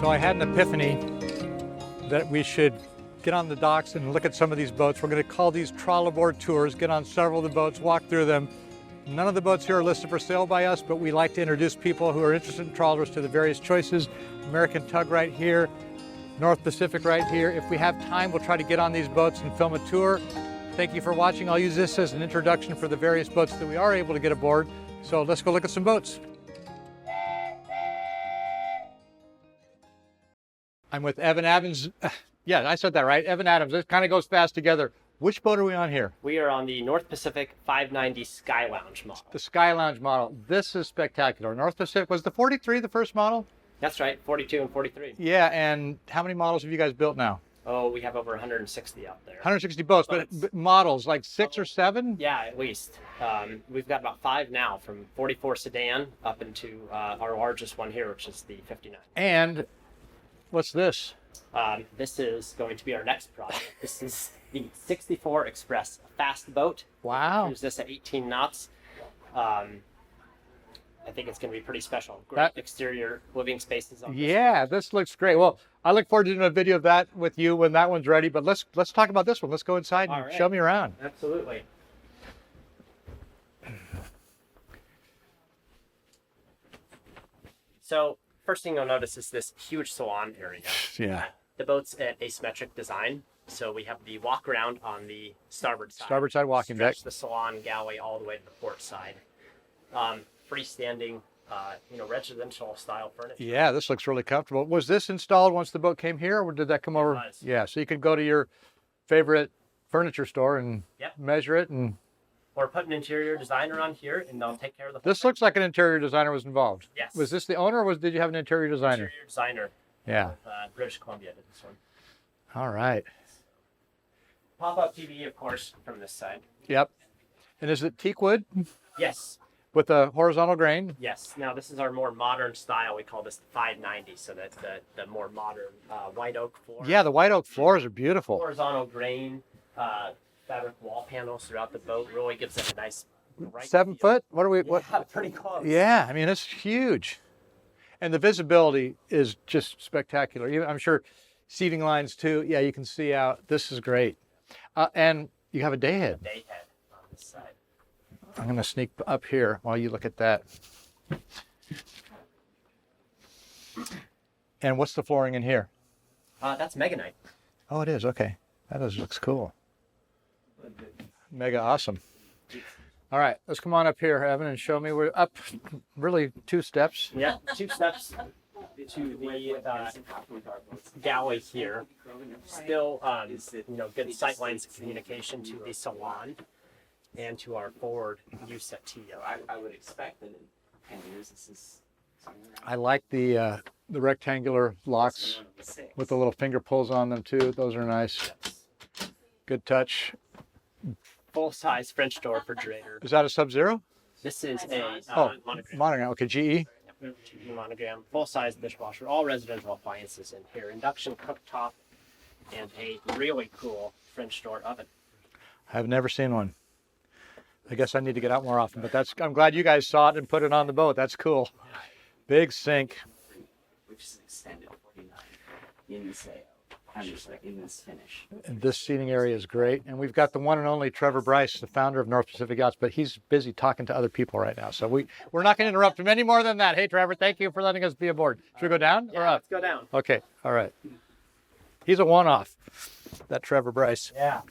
So I had an epiphany that we should get on the docks and look at some of these boats. We're going to call these TrawlAboard tours, get on several of the boats, walk through them. None of the boats here are listed for sale by us, but we like to introduce people who are interested in trawlers to the various choices. American Tug right here, North Pacific right here. If we have time, we'll try to get on these boats and film a tour. Thank you for watching. I'll use this as an introduction for the various boats that we are able to get aboard. So let's go look at some boats. I'm with Evan Adams. Yeah, I said that right. Evan Adams. It kind of goes fast together. Which boat are we on here? We are on the North Pacific 590 Skylounge model. The Skylounge model. This is spectacular. North Pacific, was the 43 the first model? That's right, 42 and 43. Yeah, and how many models have you guys built now? Oh, we have over 160 out there. 160 boats, but models, like 6 or 7? Yeah, at least. We've got about 5 now, from 44 sedan up into our largest one here, which is the 59. And what's this? This is going to be our next project. This is the 64 Express fast boat. Wow. Cruise this at 18 knots. I think it's going to be pretty special. Great exterior living spaces. Yeah, this looks great. Well, I look forward to doing a video of that with you when that one's ready. But let's talk about this one. Let's go inside and show me around. Absolutely. So first thing you'll notice is this huge salon area. Yeah. The boat's an asymmetric design. So we have the walk around on the starboard side. Starboard side walking deck. The salon galley all the way to the port side. Freestanding, residential style furniture. Yeah, this looks really comfortable. Was this installed once the boat came here, or did that come over? It was. Yeah, so you could go to your favorite furniture store and measure it, and or put an interior designer on here, and they'll take care of the whole this thing. looks like an interior designer was involved. Yes. Was this the owner, or did you have an interior designer? Interior designer. Yeah. British Columbia did this one. All right. Pop-up TV, of course, from this side. Yep. And is it teak wood? Yes. With a horizontal grain? Yes. Now, this is our more modern style. We call this the 590, so that's the more modern white oak floor. Yeah, the white oak floors are beautiful. Horizontal grain, fabric wall panels throughout the boat really gives it a nice bright 7 feel. foot? What are we? What? Yeah, pretty close. Yeah, I mean, it's huge. And the visibility is just spectacular. I'm sure seating lines too. Yeah, you can see out. This is great. And you have a day head. Day head on this side. I'm going to sneak up here while you look at that. And what's the flooring in here? That's Meganite. Oh, it is. Okay. Looks cool. Mega awesome. All right, let's come on up here, Evan, and show me. We're up really 2 steps. Yeah, 2 steps to the galley here. Still, good sight lines of communication to the salon and to our forward use at TO. I would expect that in 10 years this is. I like the rectangular locks with the little finger pulls on them too. Those are nice. Good touch. Full-size French door refrigerator. Is that a Sub-Zero? This is a monogram. Monogram. Okay, GE. Monogram. Full-size dishwasher. All residential appliances in here. Induction cooktop and a really cool French door oven. I've never seen one. I guess I need to get out more often, but I'm glad you guys saw it and put it on the boat. That's cool. Big sink. Which is extended 49 in the sail. I'm just like in this finish. And this seating area is great. And we've got the one and only Trevor Bryce, the founder of North Pacific Yachts, but he's busy talking to other people right now. So we're not going to interrupt him any more than that. Hey, Trevor, thank you for letting us be aboard. Should we go down or up? Let's go down. Okay. All right. He's a one-off, that Trevor Bryce. Yeah.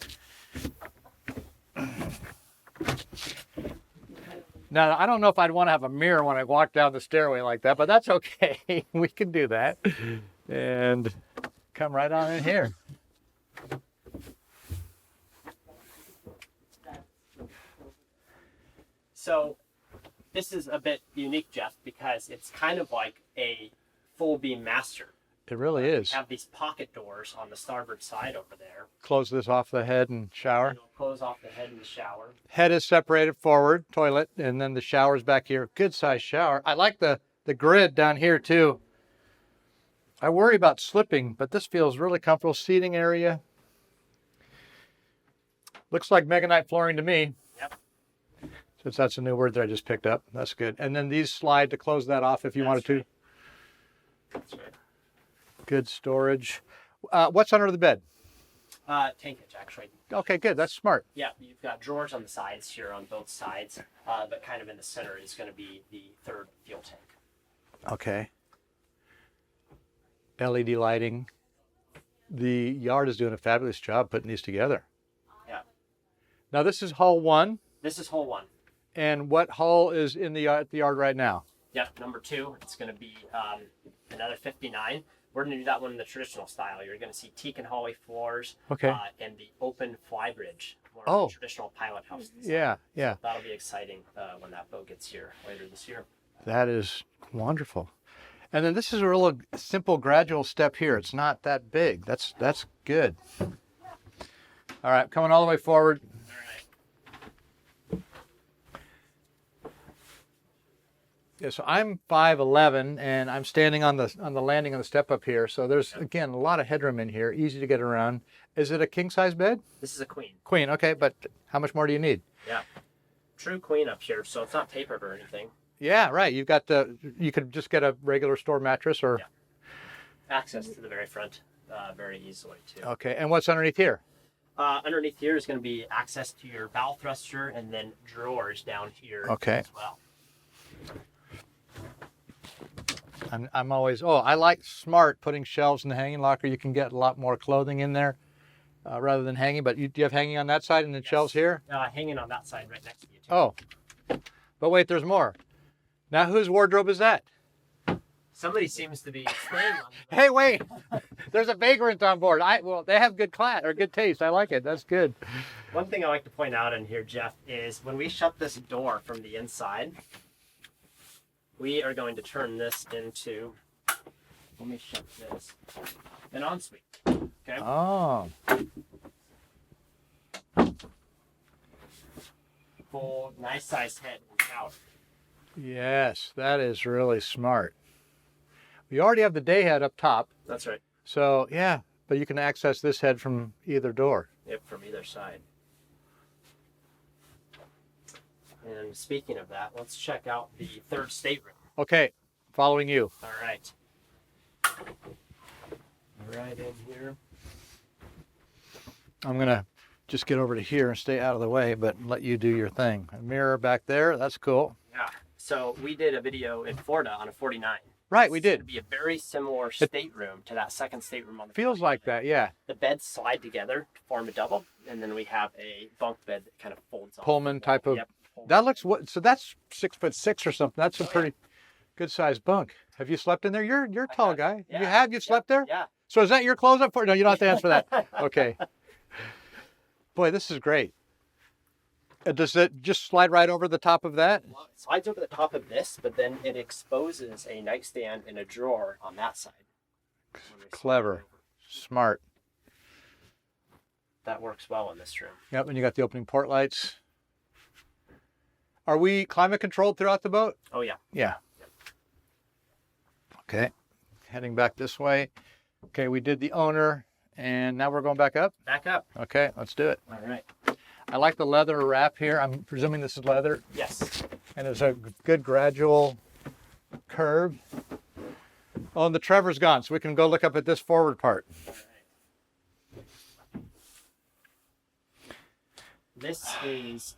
Now, I don't know if I'd want to have a mirror when I walk down the stairway like that, but that's okay. We can do that. And come right on in here. So this is a bit unique, Jeff, because it's kind of like a full beam master. It really is. We have these pocket doors on the starboard side over there. Close this off the head and shower. And it'll close off the head in the shower. Head is separated forward, toilet, and then the shower's back here. Good size shower. I like the grid down here too. I worry about slipping, but this feels really comfortable. Seating area. Looks like Meganite flooring to me. Yep. Since that's a new word that I just picked up. That's good. And then these slide to close that off if you wanted to. That's right. Good storage. What's under the bed? Tankage, actually. Okay, good. That's smart. Yeah, you've got drawers on the sides here on both sides, but kind of in the center is going to be the third fuel tank. Okay. LED lighting. The yard is doing a fabulous job putting these together. Yeah. Now this is hull 1. This is hull 1. And what hull is in the yard right now? Yep, number 2. It's going to be another 59. We're going to do that one in the traditional style. You're going to see teak and holly floors. Okay. And the open flybridge. More Oh. of a traditional pilot house design. Yeah, yeah. So that'll be exciting when that boat gets here later this year. That is wonderful. And then this is a real simple gradual step here. It's not that big. That's good. All right, coming all the way forward. All right. Yeah, so I'm 5'11", and I'm standing on the landing on the step up here. So there's, again, a lot of headroom in here, easy to get around. Is it a king-size bed? This is a queen. Queen, okay, but how much more do you need? Yeah. True queen up here, so it's not tapered or anything. Yeah, right. You've got you could just get a regular store mattress or... Yeah. Access to the very front very easily, too. Okay, and what's underneath here? Underneath here is going to be access to your bow thruster and then drawers down here Okay. as well. I'm always, I like smart putting shelves in the hanging locker. You can get a lot more clothing in there rather than hanging. But do you have hanging on that side and the shelves here? Hanging on that side right next to you, too. Oh, but wait, there's more. Now, whose wardrobe is that? Somebody seems to be staying on the Hey, wait, there's a vagrant on board. Well, they have good class or good taste. I like it. That's good. One thing I like to point out in here, Jeff, is when we shut this door from the inside, we are going to turn this into, let me shut this, an ensuite. Okay. Oh, Full, nice sized head and couch. yes, that is really smart. We already have the day head up top. That's right. So, yeah, but you can access this head from either door. Yep, from either side. And speaking of that, let's check out the third stateroom. Okay, following you. All right. Right in here. I'm going to just get over to here and stay out of the way, but let you do your thing. A mirror back there, that's cool. Yeah. So we did a video in Florida on a 49. Right, we It's did. going to be a very similar stateroom to that second stateroom on the Feels 49. like that, yeah. The beds slide together to form a double, and then we have a bunk bed that kind of folds off. Pullman type of. Yep. Pullman. That looks so that's 6'6" or something. That's a Oh, yeah. pretty good sized bunk. Have you slept in there? You're a tall have. guy. Yeah. You've slept there? Yeah. So is that your clothes up for? No, you don't have to answer that. Okay. Boy, this is great. Does it just slide right over the top of that? Well, it slides over the top of this, but then it exposes a nightstand and a drawer on that side. When we slide Clever. it over. Smart. That works well in this room. Yep, and you got the opening port lights. Are we climate controlled throughout the boat? Oh, yeah. Yeah. Okay. Heading back this way. Okay, we did the owner, and now we're going back up? Back up. Okay, let's do it. All right. I like the leather wrap here. I'm presuming this is leather. Yes. And there's a good gradual curve. Oh, and the Trevor's gone, so we can go look up at this forward part. All right. This is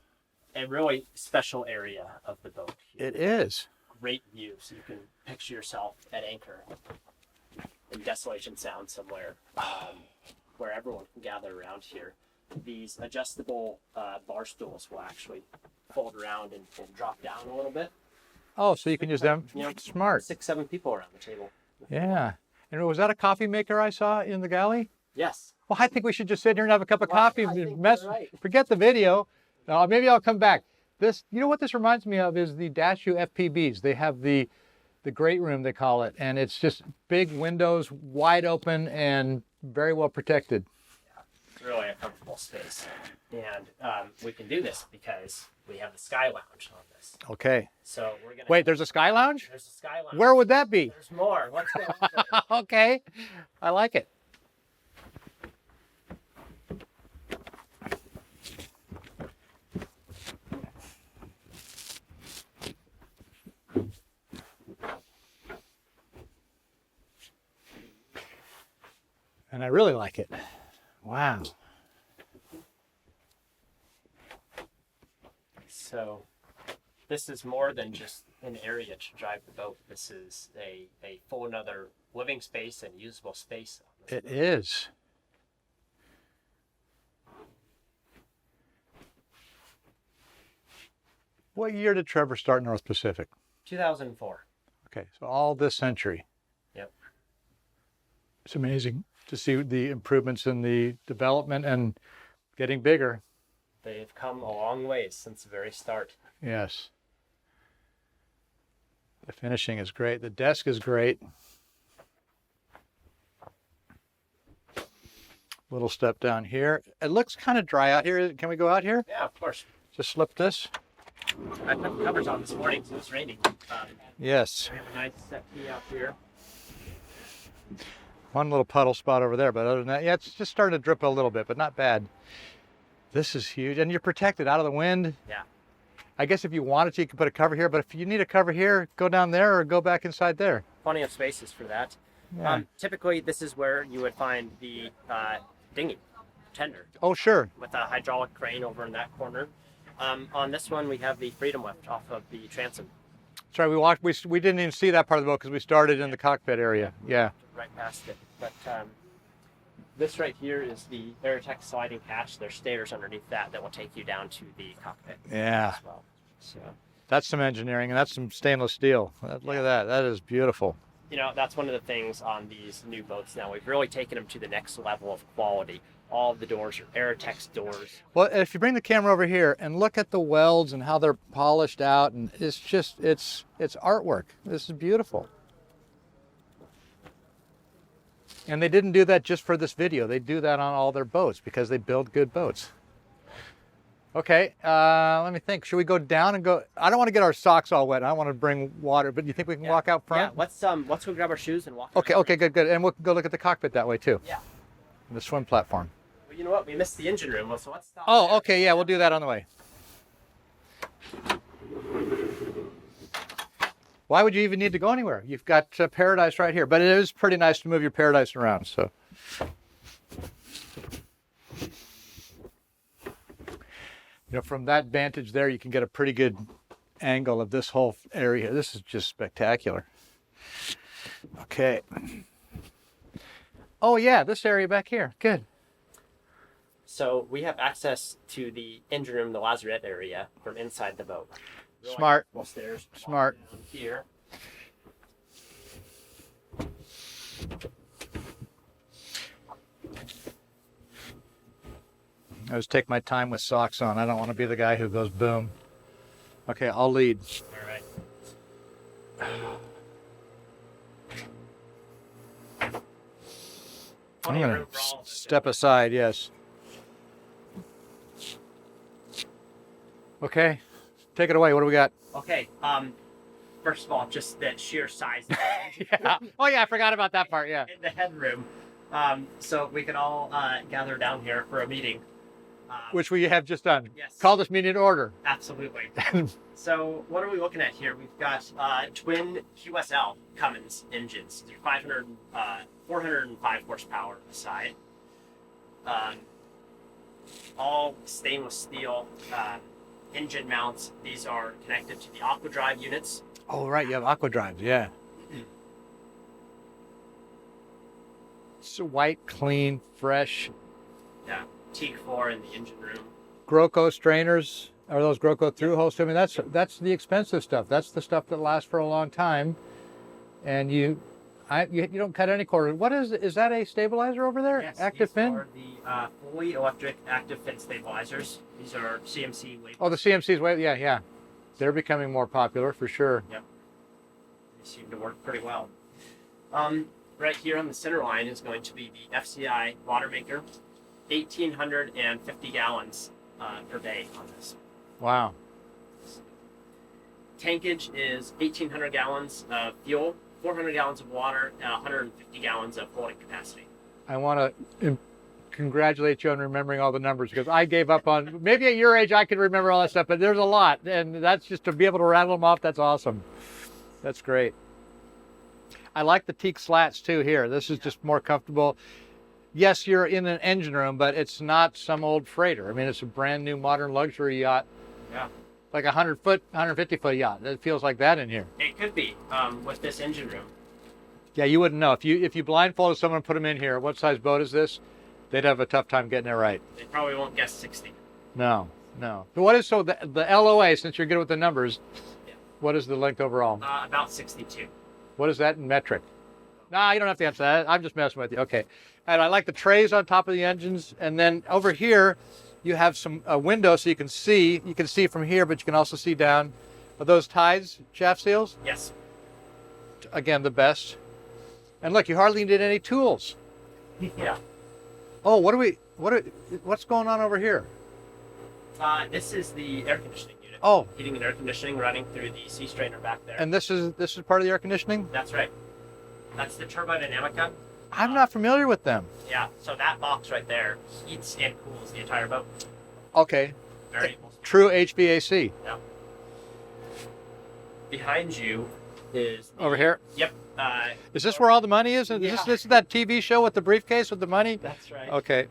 a really special area of the boat. It is. Great view, so you can picture yourself at anchor in Desolation Sound somewhere, where everyone can gather around here. These adjustable bar stools will actually fold around and drop down a little bit. Oh, so you can use them. You know, Smart. 6-7 people around the table. Yeah. And was that a coffee maker I saw in the galley? Yes. Well, I think we should just sit here and have a cup of coffee. I think And you're right. Forget the video. Maybe I'll come back. This, you know what this reminds me of is the Dashu FPBs. They have the great room, they call it, and it's just big windows, wide open, and very well protected. It's really a comfortable space. And we can do this because we have the Skylounge on this. Okay. So we're going to... Wait, there's a Skylounge? There's a Skylounge. Where would that be? There's more. Let's go into it. Okay. I like it. And I really like it. Wow. So this is more than just an area to drive the boat. This is a full another living space and usable space. It is. What year did Trevor start North Pacific? 2004. Okay, so all this century. Yep. It's amazing to see the improvements in the development and getting bigger. They've come a long way since the very start. Yes. The finishing is great. The desk is great. Little step down here. It looks kind of dry out here. Can we go out here? Yeah, of course. Just slip this. I put the covers on this morning, so it's raining. Yes. We have a nice settee out here. One little puddle spot over there, but other than that, yeah, it's just starting to drip a little bit, but not bad. This is huge, and you're protected out of the wind. Yeah. I guess if you wanted to, you could put a cover here, but if you need a cover here, go down there or go back inside there. Plenty of spaces for that. Yeah. Typically, this is where you would find the dinghy tender Oh, sure. with a hydraulic crane over in that corner. On this one, we have the Freedom Lift off of the transom. Sorry, we didn't even see that part of the boat because we started in the cockpit area. Yeah. Right past it. But this right here is the Aerotech sliding hatch. There's stairs underneath that will take you down to the cockpit Yeah. as well. So, That's some engineering, and that's some stainless steel. Look at that. That is beautiful. you know, that's one of the things on these new boats now. We've really taken them to the next level of quality. All of the doors are Aerotech doors. Well, if you bring the camera over here and look at the welds and how they're polished out, and it's just, it's artwork. This is beautiful. And they didn't do that just for this video. They do that on all their boats because they build good boats. Okay, let me think. Should we go down and go? I don't want to get our socks all wet. I don't want to bring water, but you think we can walk out front? Yeah, let's go grab our shoes and walk. Okay, around. okay, good, good. And we'll go look at the cockpit that way too. Yeah. The swim platform. Well, you know what? We missed the engine room, so let's stop. Oh, there. okay, yeah, we'll do that on the way. Why would you even need to go anywhere? You've got Paradise right here, but it is pretty nice to move your Paradise around. So, you know, from that vantage there, you can get a pretty good angle of this whole area. This is just spectacular. Okay. Oh yeah, this area back here. Good. So we have access to the engine room, the lazarette area, from inside the boat. Really Smart. comfortable stairs. Smart. Down here. I always take my time with socks on. I don't want to be the guy who goes boom. Okay, I'll lead. All right. I'm Plenty of going room for all to of us. step aside, yes. Okay, take it away. What do we got? Okay. First of all, just the sheer size. Yeah. Oh, yeah, I forgot about that part, yeah. In the headroom. So we can all gather down here for a meeting. Which we have just done. Yes. Call this meeting to order. Absolutely. So what are we looking at here? We've got twin QSL Cummins engines. They're 405 horsepower aside. All stainless steel engine mounts. These are connected to the Aquadrive units. Oh, right, you have aqua drives, yeah. It's white, clean, fresh. Yeah, teak 4 in the engine room. Groco strainers. Are those Groco through holes? I mean, that's the expensive stuff. That's the stuff that lasts for a long time. And you don't cut any cord. What is that a stabilizer over there? Yes, Active these fin? are the fully electric active fin stabilizers. These are CMC labeled. Oh, the CMC's way, yeah. They're becoming more popular for sure. Yep. They seem to work pretty well. Right here on the center line is going to be the FCI water maker, 1,850 gallons per day on this. Wow. Tankage is 1,800 gallons of fuel, 400 gallons of water, and 150 gallons of holding capacity. I want to congratulate you on remembering all the numbers because I gave up on, maybe at your age I could remember all that stuff, but there's a lot. And that's just to be able to rattle them off, that's awesome. That's great. I like the teak slats too here. This is just more comfortable. yes, you're in an engine room, but it's not some old freighter. I mean, it's a brand new modern luxury yacht. Yeah. Like a 100-foot, 150-foot yacht. It feels like that in here. It could be with this engine room. Yeah, you wouldn't know. If you blindfolded someone and put them in here, what size boat is this? They'd have a tough time getting it right. They probably won't guess 60. No. But what is, so the LOA, since you're good with the numbers, Yeah. what is the length overall? About 62. What is that in metric? Nah, you don't have to answer that. I'm just messing with you. Okay. And I like the trays on top of the engines. And then over here, you have some window so you can see. You can see from here, but you can also see down. Are those tides, shaft seals? Yes. Again, the best. And look, you hardly did any tools. Yeah. Oh, what's going on over here? This is the air conditioning unit. Oh, Heating and air conditioning running through the sea strainer back there. and this is part of the air conditioning? That's right. That's the turbodynamica. I'm not familiar with them. Yeah, so that box right there heats and cools the entire boat. Okay. Variable. True HVAC. Yeah. Behind you is Over here? Yep. Is this where all the money is? Is Yeah. this is that TV show with the briefcase with the money? That's right. Okay.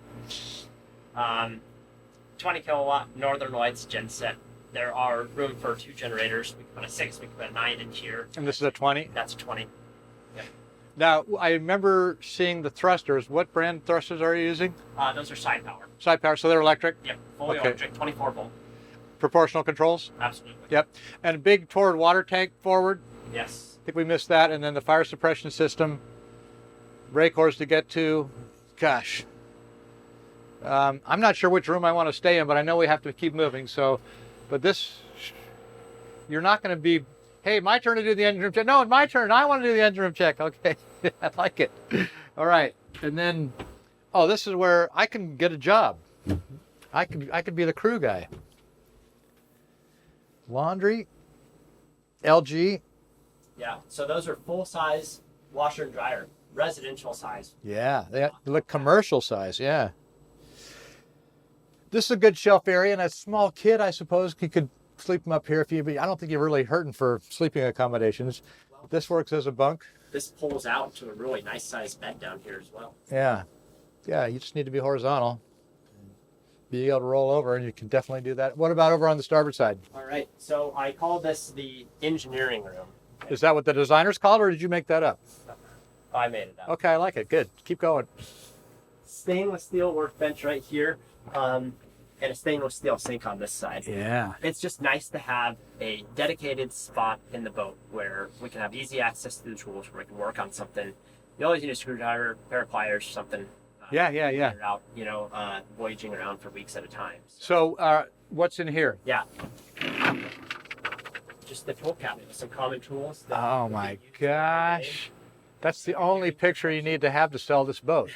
20 kilowatt Northern Lights genset. There are room for 2 generators. We can put a 6, we can put a 9 in here. And this is a 20? That's a 20. Now, I remember seeing the thrusters. What brand thrusters are you using? Those are side power. Side power, so they're electric? Yep, fully Okay. electric, 24 volt. Proportional controls? Absolutely. Yep. And a big Toward water tank forward? Yes. I think we missed that. And then the fire suppression system. Brake horse to get to. Gosh. I'm not sure which room I want to stay in, but I know we have to keep moving. So, but this, you're not going to be, hey, my turn to do the engine room check. No, it's my turn. I want to do the engine room check. Okay. I like it. All right. And then, oh, this is where I can get a job. I could be the crew guy. Laundry, LG. Yeah, so those are full size washer and dryer, residential size. Yeah, they look commercial size. Yeah. This is a good shelf area, and a small kid, I suppose, you could sleep them up here if you. But I don't think you're really hurting for sleeping accommodations. This works as a bunk. This pulls out to a really nice sized bed down here as well. Yeah, yeah. You just need to be horizontal, be able to roll over, and you can definitely do that. What about over on the starboard side? All right, so I call this the engineering room. Is that what the designers called, or did you make that up? I made it up. Okay, I like it. Good. Keep going. Stainless steel workbench right here, and a stainless steel sink on this side. Yeah. It's just nice to have a dedicated spot in the boat where we can have easy access to the tools, where we can work on something. You always need a screwdriver, pair of pliers, something. Yeah. You're out, voyaging around for weeks at a time. So, what's in here? Yeah. Just the tool cabinet with some common tools. Oh my gosh. That's the only picture you need to have to sell this boat.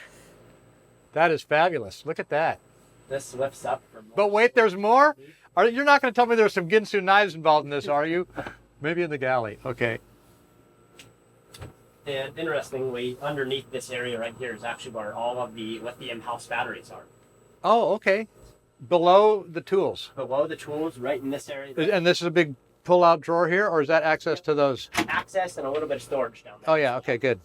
That is fabulous. Look at that. This lifts up. But wait, there's more? You're not going to tell me there's some Ginsu knives involved in this, are you? Maybe in the galley. Okay. And interestingly, underneath this area right here is actually where all of the lithium house batteries are. Oh, okay. Below the tools. Below the tools, right in this area. And this is a big pull-out drawer here, or is that access to those? Access and a little bit of storage down there. Oh, yeah. Okay, good.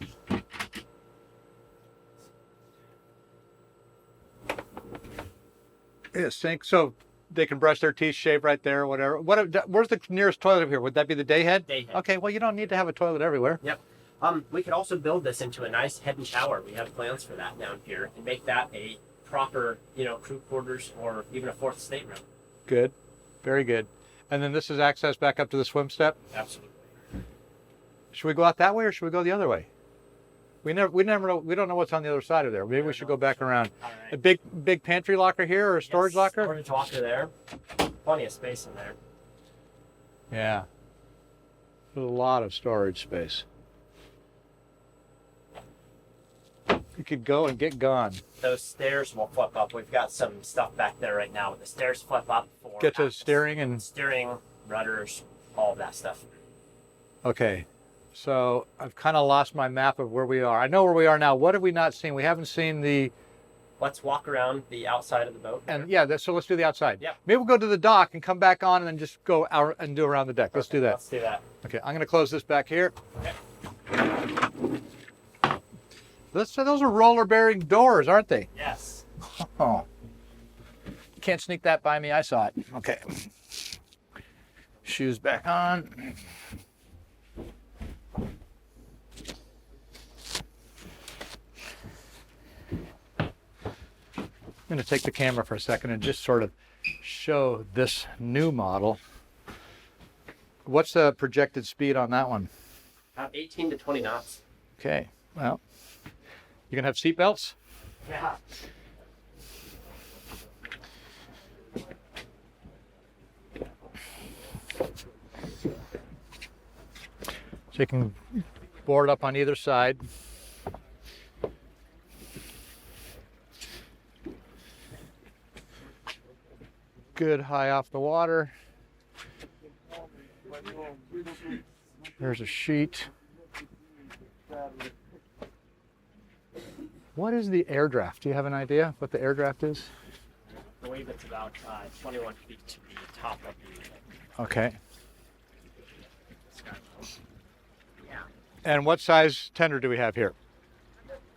Yeah, sink. So they can brush their teeth, shave right there, whatever. Where's the nearest toilet here? Would that be the day head? Day head. Okay, well, you don't need to have a toilet everywhere. Yep. We could also build this into a nice head and shower. We have plans for that down here, and make that a proper, crew quarters or even a fourth stateroom. Good. Very good. And then this is access back up to the swim step. Absolutely. Should we go out that way or should we go the other way? We never know. We don't know what's on the other side of there. Maybe we should go back around. All A right. big pantry locker here or a storage locker? Storage locker there. Plenty of space in there. Yeah. There's a lot of storage space. You could go and get gone. Those stairs will flip up. We've got some stuff back there right now. The stairs flip up for Get to access. steering and... Steering, rudders, all of that stuff. Okay. So I've kind of lost my map of where we are. I know where we are now. What have we not seen? We haven't seen the... Let's walk around the outside of the boat. And yeah, so let's do the outside. Yeah. Maybe we'll go to the dock and come back on and then just go out and do around the deck. Let's do that. Let's do that. Okay, I'm going to close this back here. Okay. Those are roller-bearing doors, aren't they? Yes. Oh. You can't sneak that by me. I saw it. Okay. Shoes back on. I'm going to take the camera for a second and just sort of show this new model. What's the projected speed on that one? About 18 to 20 knots. Okay, well, you going to have seat belts? Yeah. So you can board up on either side. Good high off the water. There's a sheet. What is the air draft? Do you have an idea what the air draft is? I believe it's about 21 feet to the top of the Okay. Skylounge. Yeah. And what size tender do we have here?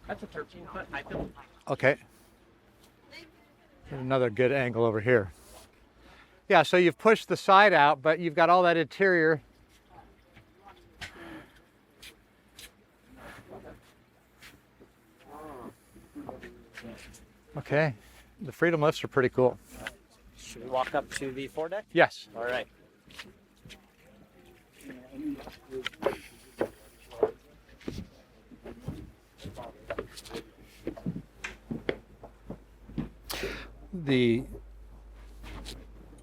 That's a 13-foot. I feel. Okay. Another good angle over here. Yeah, so you've pushed the side out, but you've got all that interior. Okay. The Freedom lifts are pretty cool. Should we walk up to the foredeck? Yes. All right. The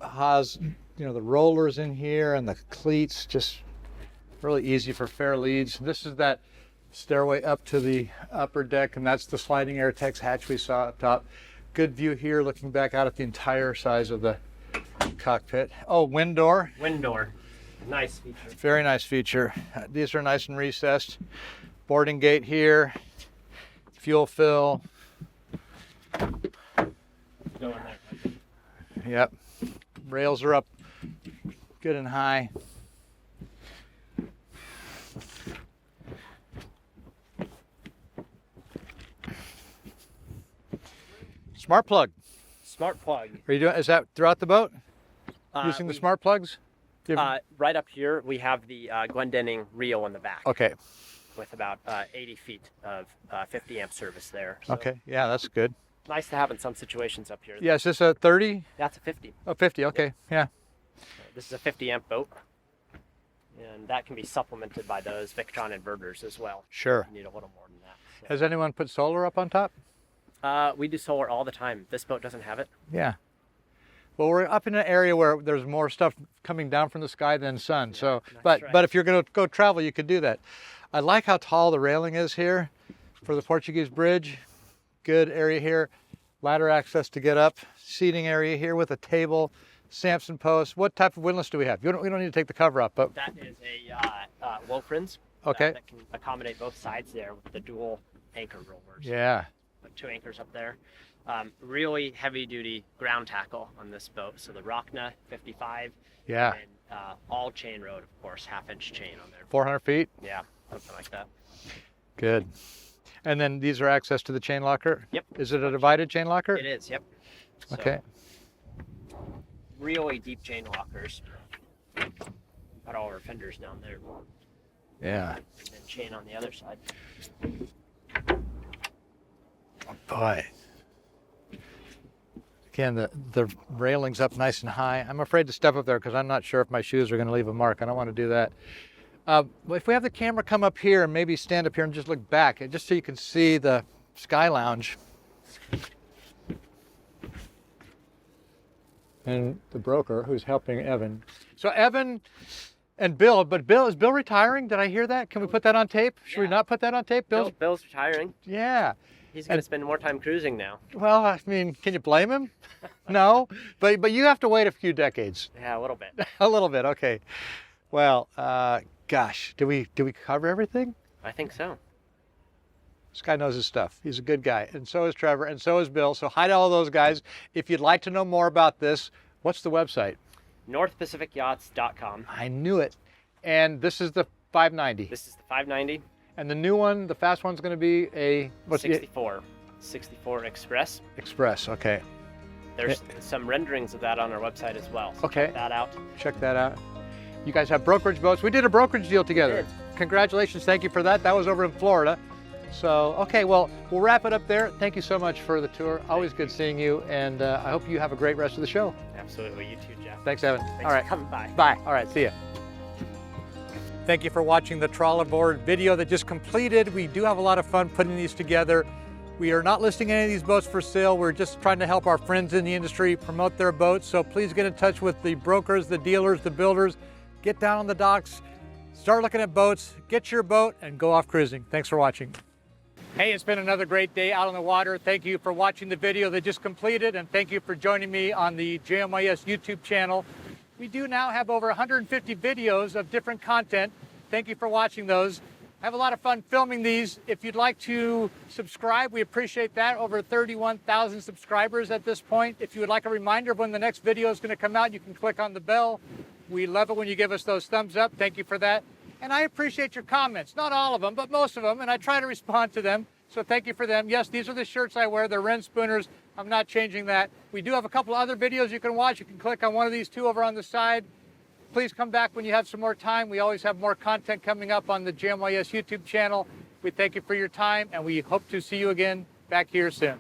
has, the rollers in here and the cleats, just really easy for fair leads. This is that stairway up to the upper deck, and that's the sliding air text hatch we saw up top. Good view here, looking back out at the entire size of the cockpit. Oh, wind door. Wind door. Nice feature. Very nice feature. These are nice and recessed. Boarding gate here. Fuel fill. Go in there. Yep. Rails are up good and high. Smart plug. Smart plug. Are you doing? Is that throughout the boat? Using the We- smart plugs? Do you- Right up here, we have the Glendenning reel in the back. Okay. With about 80 feet of 50 amp service there. So Okay. Yeah, that's good. Nice to have in some situations up here. Yeah, is this a 30? That's a 50. Oh, 50. Okay. Yeah. This is a 50 amp boat. And that can be supplemented by those Victron inverters as well. Sure. You need a little more than that. So. Has anyone put solar up on top? We do solar all the time. This boat doesn't have it. Yeah. Well, we're up in an area where there's more stuff coming down from the sky than sun. So, that's but right. if you're going to go travel, you could do that. I like how tall the railing is here for the Portuguese bridge. Good area here. Ladder access to get up. Seating area here with a table, Samson post. What type of windlass do we have? We don't need to take the cover up, but That is a Wolfrins. Okay. That can accommodate both sides there with the dual anchor rollers. yeah. Put 2 anchors up there. Really heavy duty ground tackle on this boat. So the Rockna 55. Yeah. And all chain rode, of course, 1/2-inch chain on there. 400 feet. Yeah, something like that. Good. And then these are access to the chain locker? Yep. Is it a divided chain locker? It is, yep. So, Okay. Really deep chain lockers. Got all our fenders down there. Yeah. And then chain on the other side. Boy. Again, the railing's up nice and high. I'm afraid to step up there because I'm not sure if my shoes are going to leave a mark. I don't want to do that. If we have the camera come up here and maybe stand up here and just look back, just so you can see the Skylounge. And the broker who's helping Evan. So Evan and Bill, but is Bill retiring? Did I hear that? Can we put that on tape? Should we Yeah. not put that on tape? Bill's retiring. Yeah. He's going to spend more time cruising now. Well, I mean, can you blame him? No, but you have to wait a few decades. Yeah, a little bit. A little bit, okay. Well, gosh, do we cover everything? I think so. This guy knows his stuff. He's a good guy, and so is Trevor, and so is Bill. So hi to all those guys. If you'd like to know more about this, what's the website? NorthPacificYachts.com. I knew it. And this is the 590. This is the 590. And the new one, the fast one's going to be a what's 64 Express. Express, okay. There's some renderings of that on our website as well. So Okay. check that out. Check that out. You guys have brokerage boats. We did a brokerage deal together. Congratulations, thank you for that. That was over in Florida. So, okay, well, we'll wrap it up there. Thank you so much for the tour. Always good seeing you, and I hope you have a great rest of the show. Absolutely. You too, Jeff. Thanks, Evan. Thanks All right. for coming by. Bye. All right, see ya. Thank you for watching the TrawlAboard video that just completed. We do have a lot of fun putting these together. We are not listing any of these boats for sale. We're just trying to help our friends in the industry promote their boats. So please get in touch with the brokers, the dealers, the builders. Get down on the docks, start looking at boats, get your boat, and go off cruising. Thanks for watching. Hey, it's been another great day out on the water. Thank you for watching the video that just completed, and thank you for joining me on the JMYS YouTube channel. We do now have over 150 videos of different content. Thank you for watching those. I have a lot of fun filming these. If you'd like to subscribe, we appreciate that. Over 31,000 subscribers at this point. If you would like a reminder of when the next video is going to come out, you can click on the bell. We love it when you give us those thumbs up. Thank you for that. And I appreciate your comments. Not all of them, but most of them, and I try to respond to them. So thank you for them. Yes, these are the shirts I wear. They're Ren Spooners. I'm not changing that. We do have a couple other videos you can watch. You can click on one of these two over on the side. Please come back when you have some more time. We always have more content coming up on the JMYS YouTube channel. We thank you for your time, and we hope to see you again back here soon.